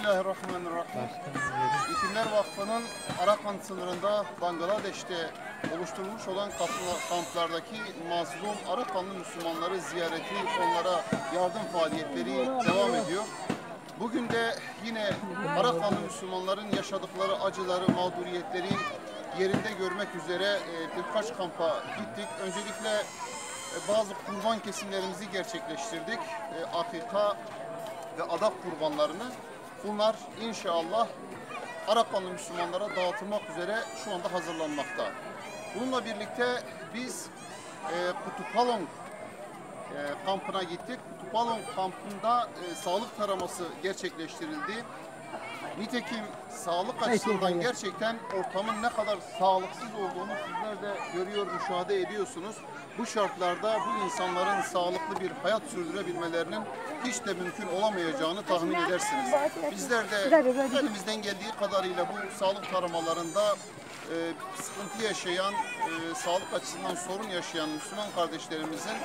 Bismillahirrahmanirrahim. Yetimler Vakfı'nın Arakan sınırında Bangladeş'te oluşturulmuş olan kamplardaki mazlum Arakanlı Müslümanları ziyareti, onlara yardım faaliyetleri devam ediyor. Bugün de yine Arakanlı Müslümanların yaşadıkları acıları, mağduriyetleri yerinde görmek üzere birkaç kampa gittik. Öncelikle bazı kurban kesimlerimizi gerçekleştirdik. Akika ve adak kurbanlarını. Bunlar inşallah Arakanlı Müslümanlara dağıtılmak üzere şu anda hazırlanmakta. Bununla birlikte biz Kutupalong kampına gittik. Kutupalong kampında sağlık taraması gerçekleştirildi. Nitekim sağlık açısından gerçekten ortamın ne kadar sağlıksız olduğunu sizler de görüyor, müşahede ediyorsunuz. Bu şartlarda bu insanların sağlıklı bir hayat sürdürebilmelerinin hiç de mümkün olamayacağını tahmin edersiniz. Bizler de elimizden geldiği kadarıyla bu sağlık taramalarında sıkıntı yaşayan, sağlık açısından sorun yaşayan Müslüman kardeşlerimizin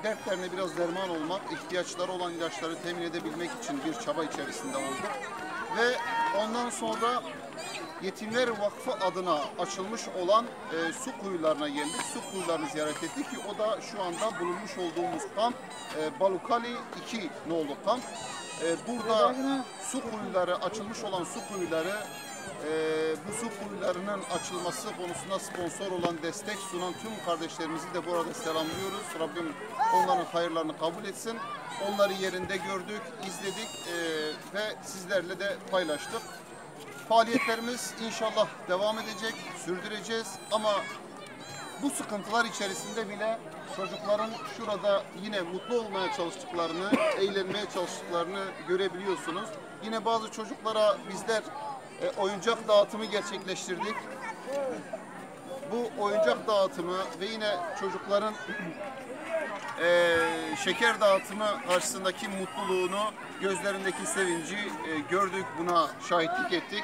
dertlerine biraz derman olmak, ihtiyaçları olan ilaçları temin edebilmek için bir çaba içerisinde olduk. Ve ondan sonra Yetimler Vakfı adına açılmış olan su kuyularına geldik. Su kuyularını ziyaret ettik ki o da şu anda bulunmuş olduğumuz kamp Balukali 2 nolu kamp. Burada su kuyuları, açılmış olan su kuyuları, bu su kuyularının açılması konusunda sponsor olan, destek sunan tüm kardeşlerimizi de burada selamlıyoruz. Rabbim onların hayırlarını kabul etsin. Onları yerinde gördük, izledik ve sizlerle de paylaştık. Faaliyetlerimiz inşallah devam edecek, sürdüreceğiz ama bu sıkıntılar içerisinde bile çocukların şurada yine mutlu olmaya çalıştıklarını, eğlenmeye çalıştıklarını görebiliyorsunuz. Yine bazı çocuklara bizler oyuncak dağıtımı gerçekleştirdik. Bu oyuncak dağıtımı ve yine çocukların şeker dağıtımı karşısındaki mutluluğunu, gözlerindeki sevinci gördük, buna şahitlik ettik.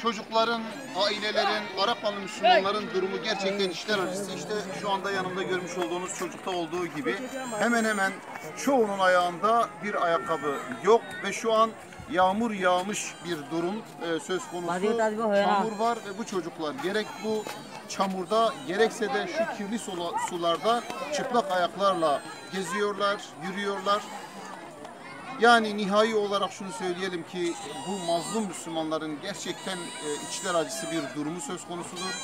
Çocukların, ailelerin, Arakanlı Müslümanların durumu gerçekten içler acısı. İşte şu anda yanımda görmüş olduğunuz çocukta olduğu gibi hemen hemen çoğunun ayağında bir ayakkabı yok ve şu an yağmur yağmış bir durum söz konusu. Çamur var ve bu çocuklar gerek bu çamurda gerekse de şu kirli sularda çıplak ayaklarla geziyorlar, yürüyorlar. Yani nihai olarak şunu söyleyelim ki bu mazlum Müslümanların gerçekten içler acısı bir durumu söz konusudur.